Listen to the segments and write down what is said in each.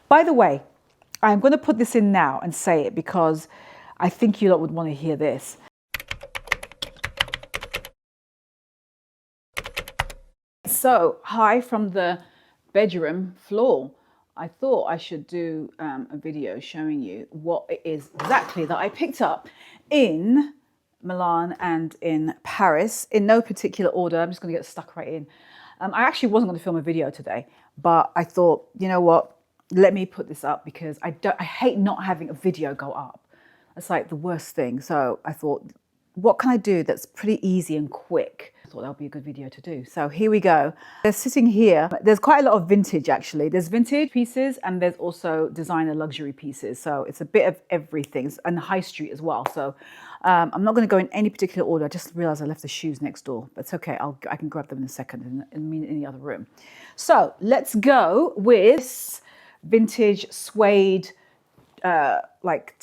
By the way, I'm going to put this in now and say it because I think you lot would want to hear this. So, hi from the bedroom floor. I thought I should do a video showing you what it is exactly that I picked up in Milan and in Paris, in no particular order. I'm just going to get stuck right in. I actually wasn't going to film a video today, but I thought, you know what, let me put this up because I hate not having a video go up. It's like the worst thing. So I thought, what can I do that's pretty easy and quick? I thought that would be a good video to do. So here we go. They're sitting here. There's quite a lot of vintage actually. There's vintage pieces and there's also designer luxury pieces. So it's a bit of everything, and high street as well. So I'm not going to go in any particular order. I just realized I left the shoes next door. But it's okay. I can grab them in a second in the other room. So let's go with vintage suede like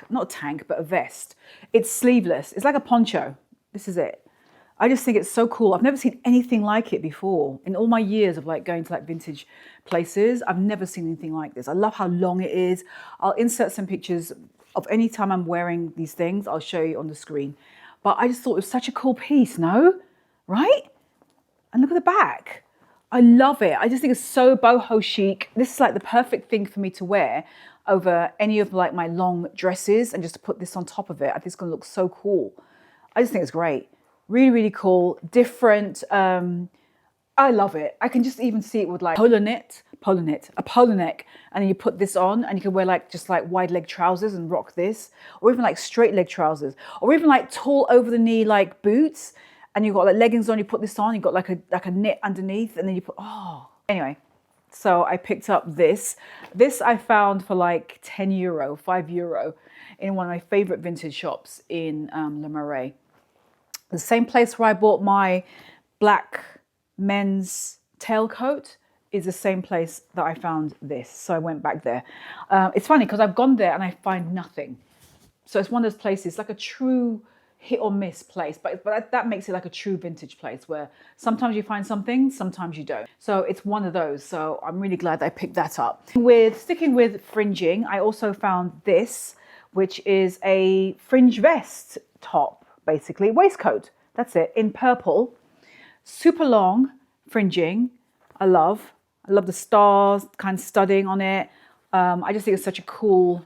not tank, but a vest. It's sleeveless. It's like a poncho. This is it. I just think it's so cool. I've never seen anything like it before. In all my years of like going to like vintage places, I've never seen anything like this. I love how long it is. I'll insert some pictures of any time I'm wearing these things. I'll show you on the screen. But I just thought it was such a cool piece, no? Right? And look at the back. I love it. I just think it's so boho chic. This is like the perfect thing for me to wear over any of like my long dresses, and just to put this on top of it. I think it's going to look so cool. I just think it's great. Really, really cool. Different. I love it. I can just even see it with like a polo neck, and then you put this on and you can wear like just like wide leg trousers and rock this, or even like straight leg trousers, or even like tall over the knee like boots, and you've got like leggings on, you put this on, you've got like a knit underneath, and then you put, anyway. So I picked up this. This I found for like 10 euro, 5 euro in one of my favorite vintage shops in Le Marais. The same place where I bought my black men's tailcoat is the same place that I found this. So I went back there. It's funny because I've gone there and I find nothing. So it's one of those places, like a true hit or miss place, but that makes it like a true vintage place where sometimes you find something, sometimes you don't. So it's one of those. So I'm really glad that I picked that up. Sticking with fringing, I also found this, which is a fringe vest top, basically waistcoat. That's it, in purple, super long fringing. I love the stars, kind of studding on it. I just think it's such a cool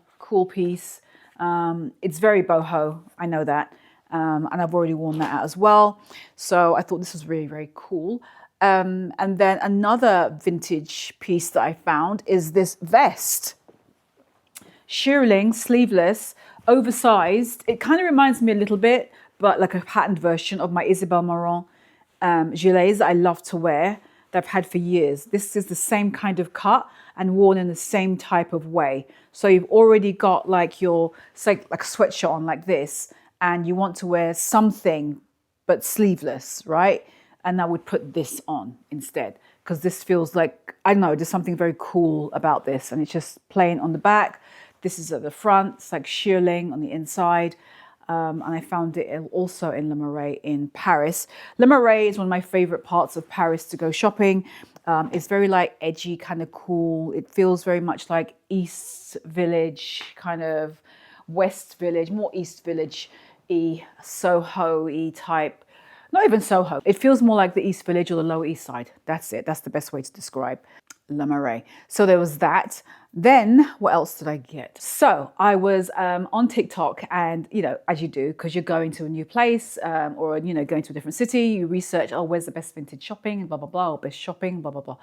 piece. It's very boho, I know that. And I've already worn that out as well. So I thought this was really, very cool. And then another vintage piece that I found is this vest. Shearling, sleeveless, oversized. It kind of reminds me a little bit, but like a patterned version of my Isabelle Marant gilets that I love to wear, that I've had for years. This is the same kind of cut and worn in the same type of way. So you've already got like it's like a sweatshirt on like this, and you want to wear something but sleeveless, right? And I would put this on instead, because this feels like, I don't know, there's something very cool about this, and it's just plain on the back. This is at the front, it's like shearling on the inside. And I found it also in Le Marais in Paris. Le Marais is one of my favorite parts of Paris to go shopping. It's very like edgy, kind of cool. It feels very much like East Village, kind of West Village, more East Village-y, Soho-y type. Not even Soho. It feels more like the East Village or the Lower East Side. That's it. That's the best way to describe Le Marais. So there was that. Then what else did I get? So I was on TikTok, and as you do, because you're going to a new place or going to a different city, you research, where's the best vintage shopping, blah blah blah, or best shopping, blah blah blah.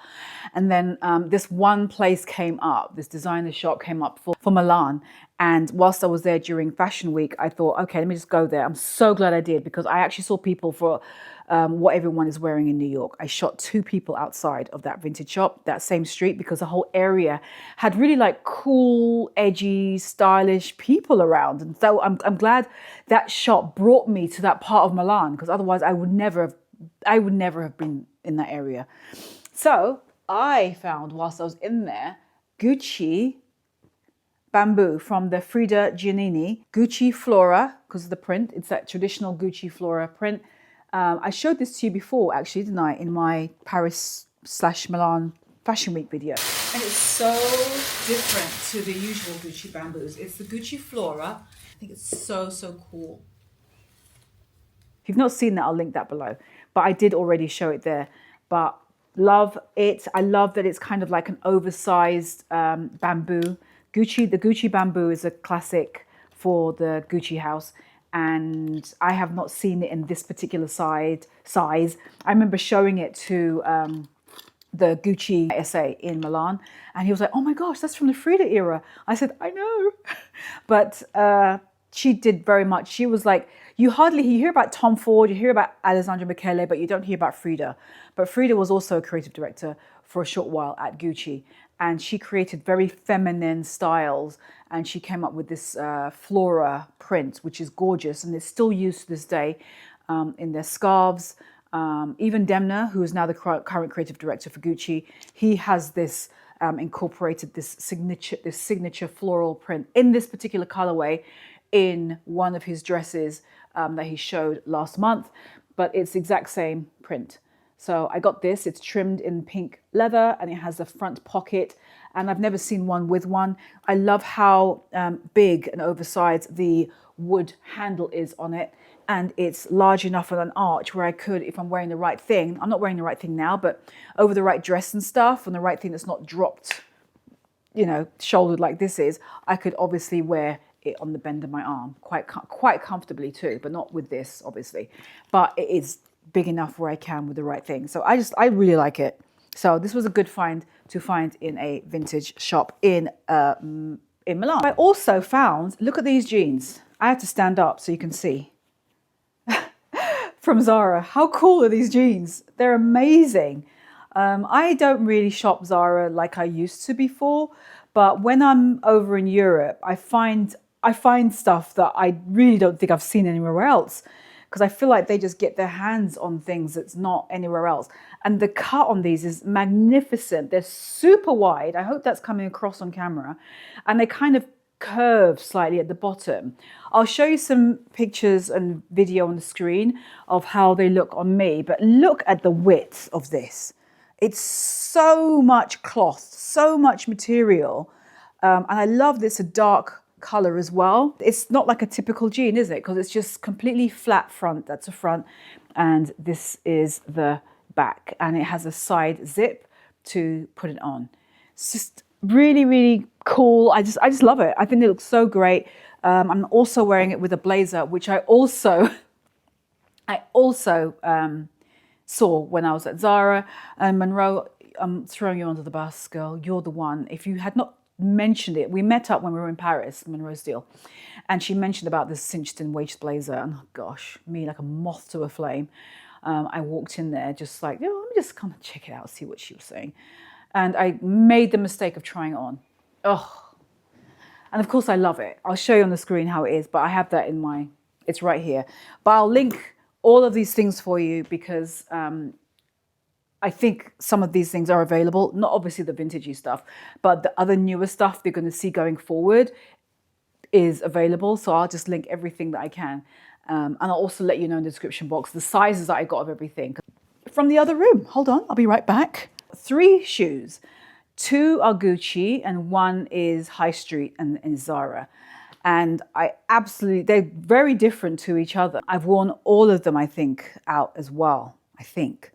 And then this one place came up, this designer shop came up for Milan. And whilst I was there during Fashion Week, I thought, okay, let me just go there. I'm so glad I did, because I actually saw people for what everyone is wearing in New York. I shot 2 people outside of that vintage shop, that same street, because the whole area had really like cool, edgy, stylish people around. And so I'm glad that shop brought me to that part of Milan, because otherwise I would never have been in that area. So I found, whilst I was in there, Gucci bamboo from the Frida Giannini, Gucci Flora, because of the print. It's that traditional Gucci Flora print. I showed this to you before, actually, didn't I, in my Paris/Milan Fashion Week video. And it's so different to the usual Gucci bamboos. It's the Gucci Flora. I think it's so, so cool. If you've not seen that, I'll link that below. But I did already show it there. But love it. I love that it's kind of like an oversized bamboo. The Gucci bamboo is a classic for the Gucci house. And I have not seen it in this particular size. I remember showing it to the Gucci SA in Milan. And he was like, oh my gosh, that's from the Frida era. I said, I know. But she did very much. She was like, you hear about Tom Ford, you hear about Alessandro Michele, but you don't hear about Frida. But Frida was also a creative director for a short while at Gucci. And she created very feminine styles. And she came up with this flora print, which is gorgeous. And it's still used to this day in their scarves. Even Demna, who is now the current creative director for Gucci, he has this incorporated this signature floral print in this particular colorway in one of his dresses that he showed last month, but it's the exact same print. So I got this, it's trimmed in pink leather and it has a front pocket, and I've never seen one with one. I love how big and oversized the wood handle is on it, and it's large enough on an arch where I could, if I'm wearing the right thing, I'm not wearing the right thing now, but over the right dress and stuff, and the right thing that's not dropped, you know, shouldered like this is, I could obviously wear it on the bend of my arm quite comfortably too, but not with this obviously, but it is big enough where I can with the right thing. So I really like it. So this was a good find to find in a vintage shop in Milan. I also found, look at these jeans. I have to stand up so you can see. From Zara. How cool are these jeans? They're amazing. I don't really shop Zara like I used to before, but when I'm over in Europe, I find stuff that I really don't think I've seen anywhere else, because I feel like they just get their hands on things that's not anywhere else. And the cut on these is magnificent. They're super wide. I hope that's coming across on camera. And they kind of curve slightly at the bottom. I'll show you some pictures and video on the screen of how they look on me, but look at the width of this. It's so much cloth, so much material. And I love this dark color as well. It's not like a typical jean, is it? Because it's just completely flat front. That's a front. And this is the back. And it has a side zip to put it on. It's just really, really cool. I just love it. I think it looks so great. I'm also wearing it with a blazer, which I also saw when I was at Zara. And Monroe, I'm throwing you under the bus, girl. You're the one. If you had not mentioned it, we met up when we were in Paris, Monroe Steele, and she mentioned about this cinched in waist blazer, and oh gosh, me like a moth to a flame. I walked in there just like, let me just come and check it out, see what she was saying. And I made the mistake of trying it on. Oh, and of course I love it. I'll show you on the screen how it is, but I have that in it's right here. But I'll link all of these things for you because I think some of these things are available, not obviously the vintagey stuff, but the other newer stuff you're going to see going forward is available. So I'll just link everything that I can. And I'll also let you know in the description box the sizes that I got of everything. From the other room, hold on, I'll be right back. 3 shoes. 2 are Gucci and 1 is High Street and Zara. And they're very different to each other. I've worn all of them, I think, out as well, I think.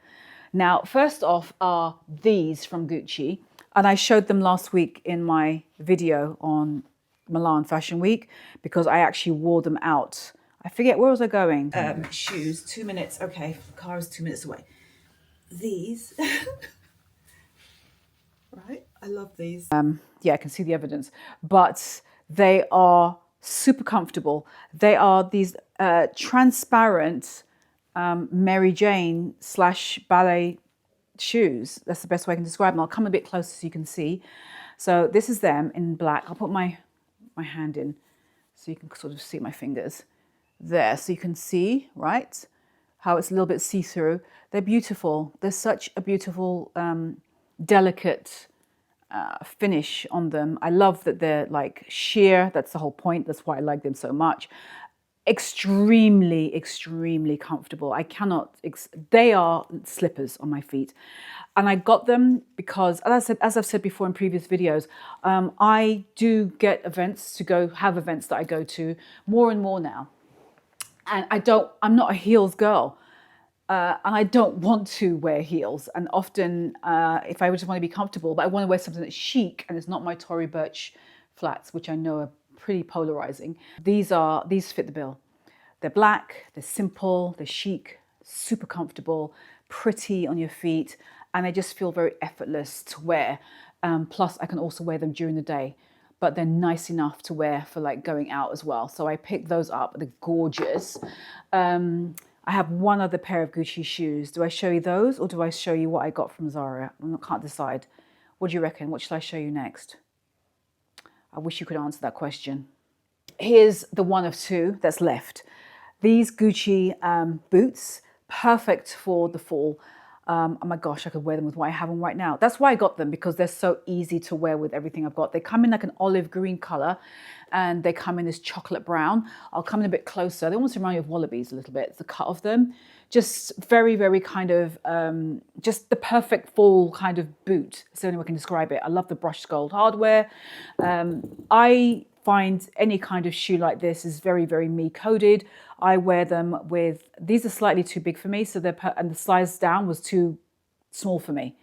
Now, first off are these from Gucci, and I showed them last week in my video on Milan Fashion Week because I actually wore them out. I forget, where was I going? Shoes, 2 minutes. Okay, the car is 2 minutes away. These, right? I love these. Yeah, I can see the evidence, but they are super comfortable. They are these transparent Mary Jane / ballet shoes. That's the best way I can describe them. I'll come a bit closer so you can see. So this is them in black. I'll put my hand in so you can sort of see my fingers there. So you can see, right, how it's a little bit see-through. They're beautiful. They're such a beautiful, delicate finish on them. I love that they're like sheer. That's the whole point. That's why I like them so much. extremely comfortable. I cannot, they are slippers on my feet. And I got them because, as I've said before in previous videos, I do get events to go, have events that I go to more and more now. And I'm not a heels girl. And I don't want to wear heels. And often, if I just want to be comfortable, but I want to wear something that's chic and it's not my Tory Burch flats, which I know are pretty polarizing. These fit the bill. They're black, they're simple, they're chic, super comfortable, pretty on your feet, and they just feel very effortless to wear. Plus, I can also wear them during the day, but they're nice enough to wear for like going out as well. So I picked those up. They're gorgeous. I have one other pair of Gucci shoes. Do I show you those or do I show you what I got from Zara? I can't decide. What do you reckon? What should I show you next? I wish you could answer that question. Here's the one of two that's left. These Gucci boots, perfect for the fall. Oh my gosh, I could wear them with what I have on right now. That's why I got them, because they're so easy to wear with everything I've got. They come in like an olive green color and they come in this chocolate brown. I'll come in a bit closer. They almost remind me of wallabies a little bit. It's the cut of them. Just very kind of, just the perfect fall kind of boot. That's the only way I can describe it. I love the brushed gold hardware. I find any kind of shoe like this is very me coded. I wear them with, these are slightly too big for me, so and the size down was too small for me.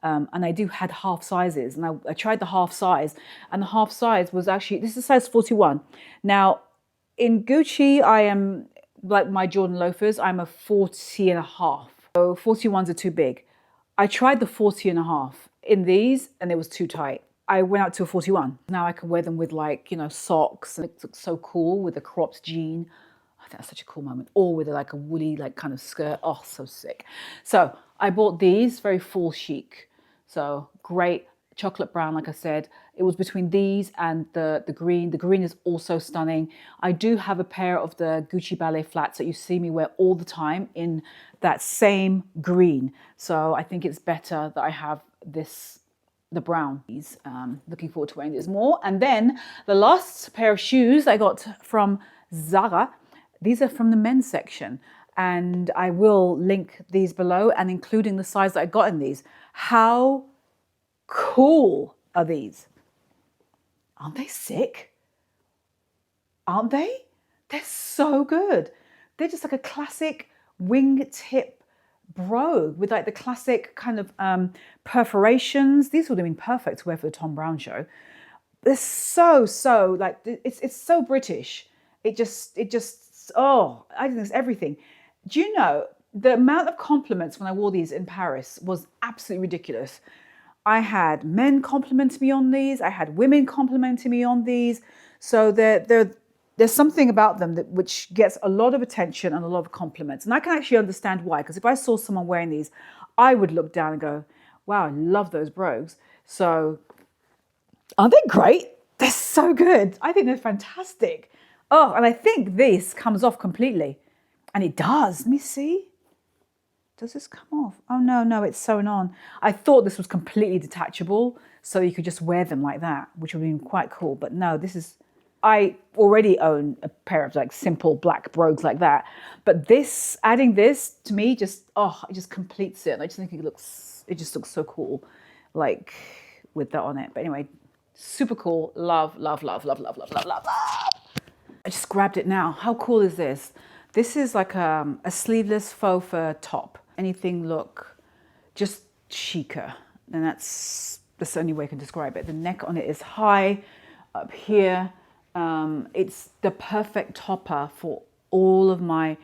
And I had half sizes, and I tried the half size, and the half size was actually, this is size 41. Now, in Gucci, I am, like my Jordan loafers, I'm a 40 and a half. So 41s are too big. I tried the 40 and a half in these, and it was too tight. I went out to a 41. Now I can wear them with like, socks, and it looks so cool with a cropped jean. I think that's such a cool moment. Or with like a woolly like kind of skirt. Oh, so sick. So I bought these, very full chic. So great, chocolate brown, like I said. It was between these and the green. The green is also stunning. I do have a pair of the Gucci ballet flats that you see me wear all the time in that same green. So I think it's better that I have the brown. Looking forward to wearing this more. And then the last pair of shoes I got from Zara. These are from the men's section, and I will link these below, and including the size that I got in these. How cool are these? Aren't they sick? Aren't they? They're so good. They're just like a classic wingtip brogue with like the classic kind of perforations. These would have been perfect to wear for the Tom Brown show. They're so like, it's so British. It just, oh, I think it's everything. Do you know, the amount of compliments when I wore these in Paris was absolutely ridiculous. I had men compliment me on these. I had women complimenting me on these. So there's something about them which gets a lot of attention and a lot of compliments. And I can actually understand why, because if I saw someone wearing these, I would look down and go, wow, I love those brogues. So aren't they great? They're so good. I think they're fantastic. Oh, and I think this comes off completely. And it does. Let me see. Does this come off? Oh, no, it's sewn on. I thought this was completely detachable, so you could just wear them like that, which would have been quite cool. But no, this is... I already own a pair of like simple black brogues like that. But this, adding this to me, just, oh, it just completes it. And I just think it just looks so cool, like with that on it. But anyway, super cool. Love. I just grabbed it now. How cool is this? This is like a sleeveless faux fur top. Anything look just chicer. And that's the only way I can describe it. The neck on it is high up here. It's the perfect topper for all of my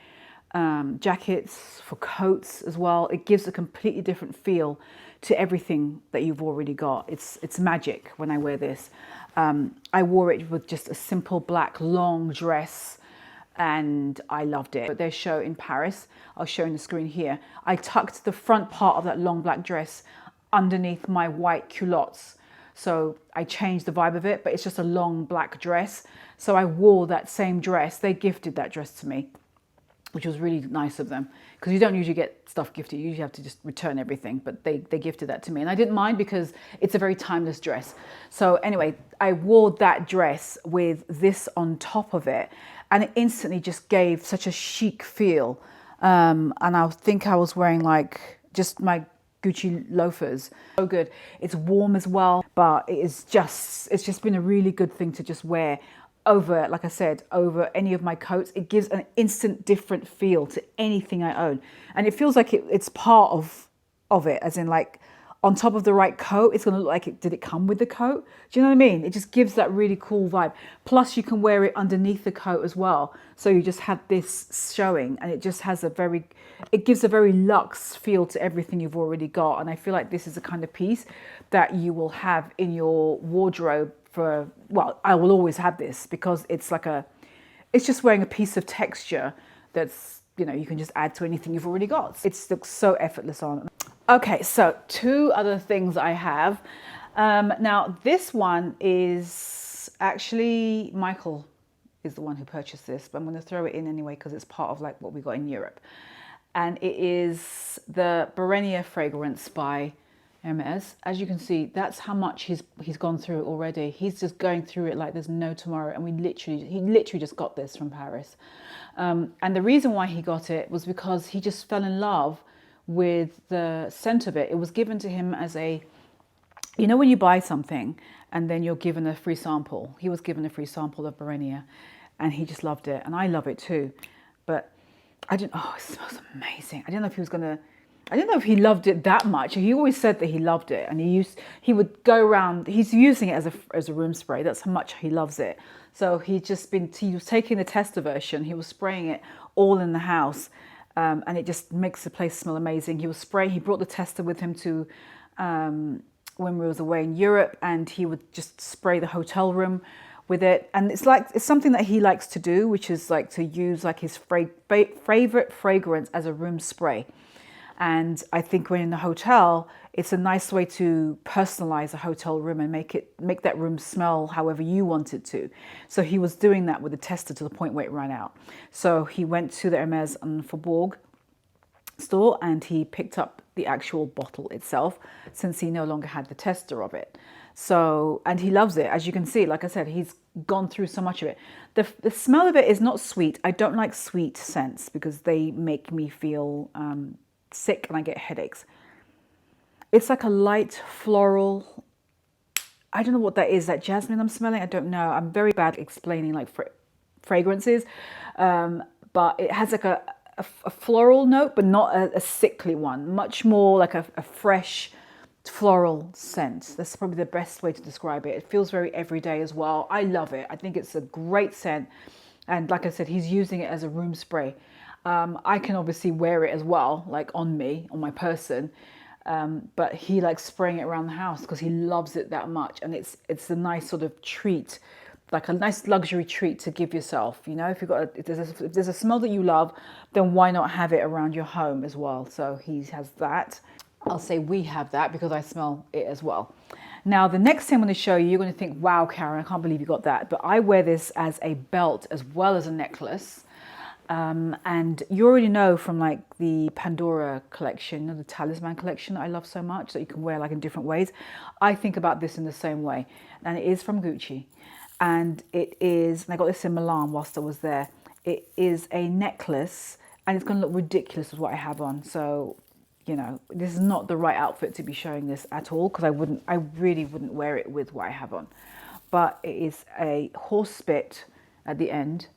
jackets, for coats as well. It gives a completely different feel to everything that you've already got. It's magic when I wear this. I wore it with just a simple black long dress, and I loved it. But their show in Paris, I'll show you on the screen here. I tucked the front part of that long black dress underneath my white culottes. So I changed the vibe of it, but it's just a long black dress. So I wore that same dress. They gifted that dress to me, which was really nice of them, because you don't usually get stuff gifted. You usually have to just return everything, but they gifted that to me. And I didn't mind because it's a very timeless dress. So anyway, I wore that dress with this on top of it. and it instantly just gave such a chic feel. And I think I was wearing like just my Gucci loafers. So good. It's warm as well, but it's just been a really good thing to just wear over, like I said, over any of my coats. It gives an instant different feel to anything I own, and it feels like it's part of it, as in like on top of the right coat, it's going to look like did it come with the coat? Do you know what I mean? It just gives that really cool vibe. Plus you can wear it underneath the coat as well. So you just have this showing, and it just has it gives a very luxe feel to everything you've already got. And I feel like this is the kind of piece that you will have in your wardrobe well, I will always have this, because it's just wearing a piece of texture that's, you can just add to anything you've already got. It looks so effortless on. Okay, so 2 other things I have. Now this one is actually, Michael is the one who purchased this, but I'm going to throw it in anyway because it's part of like what we got in Europe. And it is the Barenia fragrance by Hermes. As you can see, that's how much he's gone through it already. He's just going through it like there's no tomorrow. And he literally just got this from Paris. And the reason why he got it was because he just fell in love with the scent of it. It was given to him as when you buy something and then you're given a free sample. He was given a free sample of Barenia, and he just loved it. And I love it too. But it smells amazing. I don't know if he loved it that much. He always said that he loved it, and he would go around. He's using it as a room spray. That's how much he loves it. So he was taking the tester version. He was spraying it all in the house, and it just makes the place smell amazing. He brought the tester with him to when we was away in Europe, and he would just spray the hotel room with it. And it's something that he likes to do, which is like to use like his favorite fragrance as a room spray. And I think when in the hotel, it's a nice way to personalize a hotel room and make that room smell however you want it to. So he was doing that with the tester to the point where it ran out. So he went to the Hermes and Faux store, and he picked up the actual bottle itself, since he no longer had the tester of it. So, and he loves it. As you can see, like I said, he's gone through so much of it. The smell of it is not sweet. I don't like sweet scents because they make me feel sick and I get headaches. It's like a light floral. I don't know what that is. That jasmine I'm smelling? I don't know. I'm very bad at explaining like fragrances. But it has like a floral note, but not a sickly one. Much more like a fresh floral scent. That's probably the best way to describe it. It feels very everyday as well. I love it. I think it's a great scent. And like I said, he's using it as a room spray. I can obviously wear it as well, like on my person. But he likes spraying it around the house because he loves it that much. And it's a nice sort of treat, like a nice luxury treat to give yourself. If there's a smell that you love, then why not have it around your home as well? So he has that. I'll say we have that because I smell it as well. Now, the next thing I'm going to show you, you're going to think, wow, Karen, I can't believe you got that. But I wear this as a belt as well as a necklace. And you already know from like the Pandora collection, the talisman collection that I love so much, that you can wear like in different ways. I think about this in the same way. And it is from Gucci. And it is, and I got this in Milan whilst I was there. It is a necklace, and it's going to look ridiculous with what I have on. So, this is not the right outfit to be showing this at all, because I really wouldn't wear it with what I have on. But it is a horsebit at the end.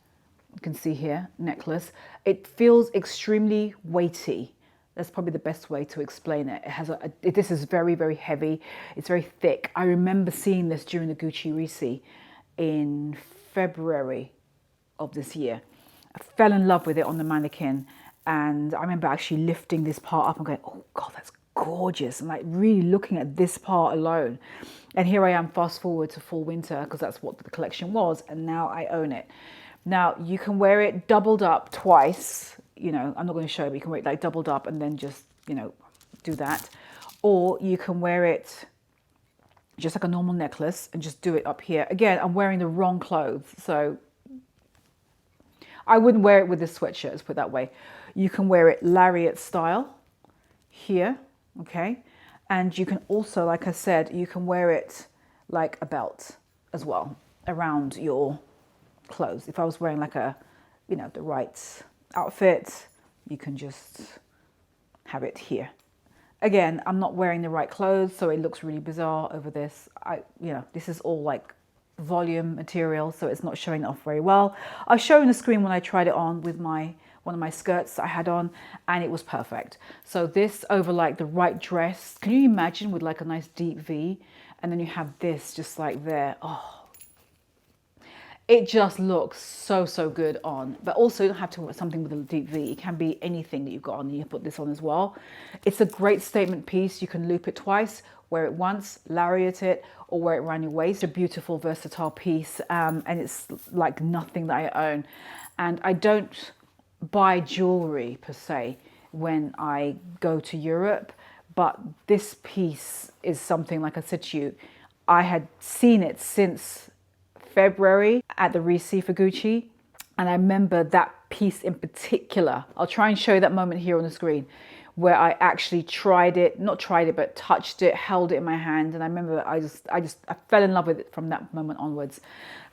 You can see here, necklace. It feels extremely weighty. That's probably the best way to explain it. It has this is very, very heavy. It's very thick. I remember seeing this during the Gucci Risi in February of this year. I fell in love with it on the mannequin. And I remember actually lifting this part up and going, oh God, that's gorgeous. And like really looking at this part alone. And here I am, fast forward to fall winter, because that's what the collection was. And now I own it. Now you can wear it doubled up twice. I'm not going to show you, but you can wear it like doubled up and then just, do that. Or you can wear it just like a normal necklace and just do it up here. Again, I'm wearing the wrong clothes. So I wouldn't wear it with this sweatshirt, let's put it that way. You can wear it lariat style here, okay? And you can also, like I said, you can wear it like a belt as well around your clothes. If I was wearing like a you know, the right outfit, you can just have it here. Again, I'm not wearing the right clothes, so it looks really bizarre over this. You know, this is all like volume material, so it's not showing off very well. I'll show you on the screen when I tried it on with one of my skirts that I had on, and it was perfect. So this over like the right dress, can you imagine, with like a nice deep V, and then you have this just like there. Oh, it just looks so, so good on. But also you don't have to wear something with a deep V. It can be anything that you've got on. You put this on as well. It's a great statement piece. You can loop it twice, wear it once, lariat it, or wear it around your waist. It's a beautiful, versatile piece, and it's like nothing that I own. And I don't buy jewelry per se when I go to Europe, but this piece is something, like I said to you, I had seen it since February at the Risi for Gucci, and I remember that piece in particular. I'll try and show you that moment here on the screen where I actually but touched it, held it in my hand, and I remember I fell in love with it from that moment onwards.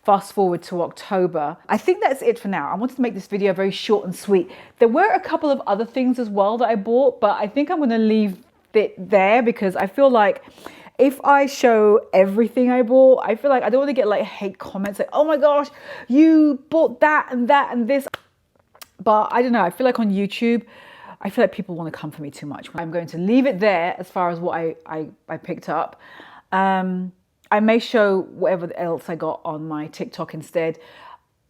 Fast forward to October. I think that's it for now. I wanted to make this video very short and sweet. There were a couple of other things as well that I bought, but I think I'm going to leave it there because I feel like if I show everything I bought, I feel like I don't want to get like hate comments like, oh my gosh, you bought that and this. But I don't know, I feel like on YouTube, I feel like people want to come for me too much. I'm going to leave it there as far as what I picked up. I may show whatever else I got on my TikTok instead.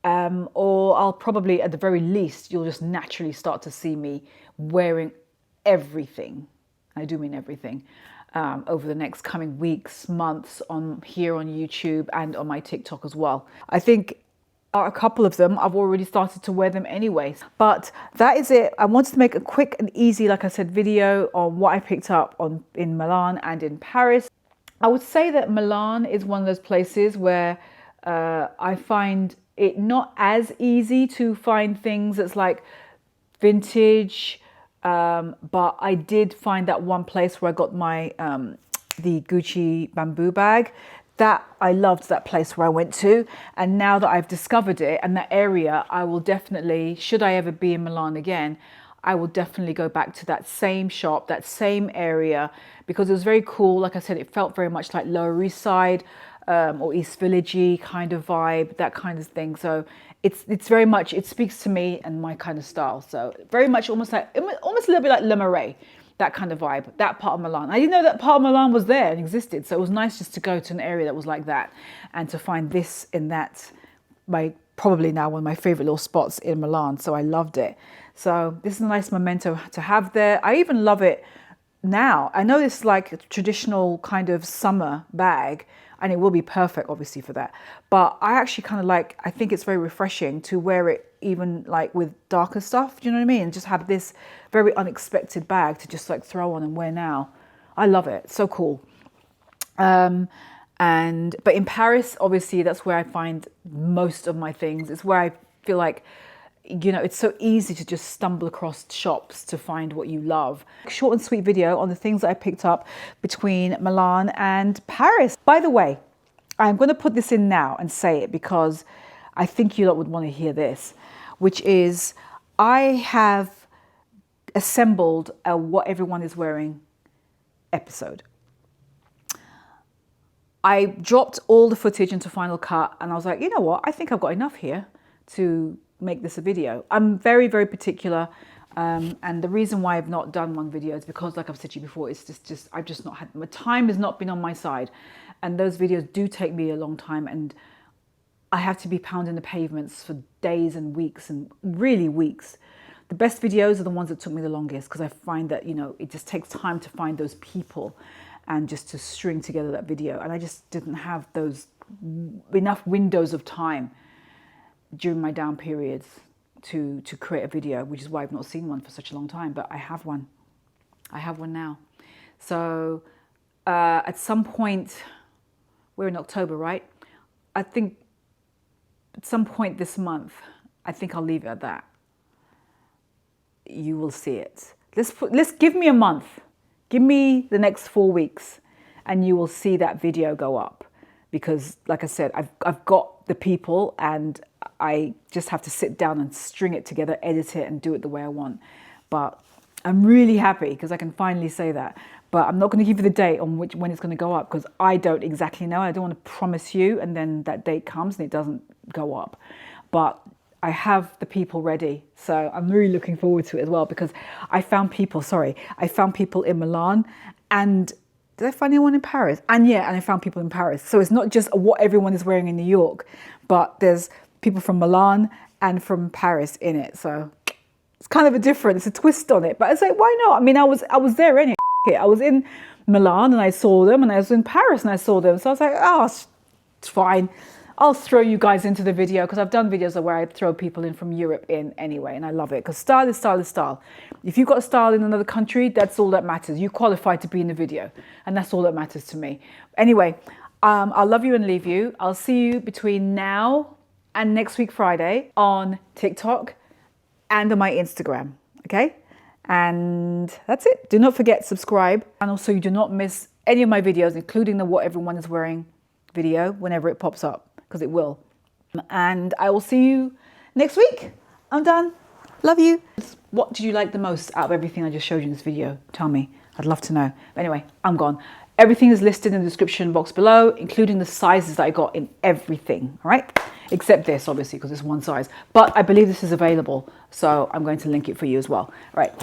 Or I'll probably, at the very least, you'll just naturally start to see me wearing everything. I do mean everything. Over the next coming weeks, months, here on YouTube and on my TikTok as well. I think a couple of them, I've already started to wear them anyways. But that is it. I wanted to make a quick and easy, like I said, video on what I picked up in Milan and in Paris. I would say that Milan is one of those places where I find it not as easy to find things that's like vintage, but I did find that one place where I got my the Gucci bamboo bag. That I loved that place where I went to, and now that I've discovered it and that area, I will definitely, should I ever be in Milan again, I will definitely go back to that same shop, that same area, because it was very cool. Like I said, it felt very much like Lower East Side or East Village-y kind of vibe, that kind of thing. So it's very much, it speaks to me and my kind of style. So very much almost a little bit like Le Marais, that kind of vibe, that part of Milan. I didn't know that part of Milan was there and existed. So it was nice just to go to an area that was like that and to find this in that, probably now one of my favorite little spots in Milan. So I loved it. So this is a nice memento to have there. I even love it now. I know it's like a traditional kind of summer bag, and it will be perfect obviously for that. But I actually kind of I think it's very refreshing to wear it even like with darker stuff. Do you know what I mean? And just have this very unexpected bag to just like throw on and wear now. I love it. So cool. But in Paris, obviously that's where I find most of my things. It's where I feel like, you know, it's so easy to just stumble across shops to find what you love. Short and sweet video on the things that I picked up between Milan and Paris. By the way, I'm going to put this in now and say it because I think you lot would want to hear this, which is I have assembled a what everyone is wearing episode. I dropped all the footage into Final Cut and I was like, you know what? I think I've got enough here to make this a video. I'm very, very particular, and the reason why I've not done one video is because, like I've said to you before, it's just I've just not had, my time has not been on my side, and those videos do take me a long time, and I have to be pounding the pavements for days and weeks, and really weeks. The best videos are the ones that took me the longest, because I find that, you know, it just takes time to find those people and just to string together that video, and I just didn't have those enough windows of time during my down periods to create a video, which is why I've not seen one for such a long time, but I have one. I have one now. So at some point, we're in October, right? I think at some point this month, I think I'll leave it at that. You will see it. Let's give me a month. Give me the next 4 weeks and you will see that video go up. Because like I said, I've got the people and I just have to sit down and string it together, edit it, and do it the way I want. But I'm really happy because I can finally say that. But I'm not going to give you the date on when it's going to go up, because I don't exactly know. I don't want to promise you and then that date comes and it doesn't go up. But I have the people ready. So I'm really looking forward to it as well, because I found people in Milan, and did I find anyone in Paris? And I found people in Paris. So it's not just what everyone is wearing in New York, but there's people from Milan and from Paris in it. So it's kind of it's a twist on it. But I was like, why not? I mean, I was there anyway. I was in Milan and I saw them, and I was in Paris and I saw them. So I was like, oh, it's fine. I'll throw you guys into the video, because I've done videos where I throw people in from Europe in anyway, and I love it, because style is style is style. If you've got a style in another country, that's all that matters. You qualified to be in the video, and that's all that matters to me. Anyway, I'll love you and leave you. I'll see you between now and next week Friday on TikTok and on my Instagram, okay? And that's it. Do not forget, subscribe, and also you do not miss any of my videos, including the what everyone is wearing video, whenever it pops up, because it will. And I will see you next week. I'm done. Love you. What did you like the most out of everything I just showed you in this video? Tell me. I'd love to know. But anyway, I'm gone. Everything is listed in the description box below, including the sizes that I got in everything. All right? Except this, obviously, because it's one size. But I believe this is available, so I'm going to link it for you as well. All right.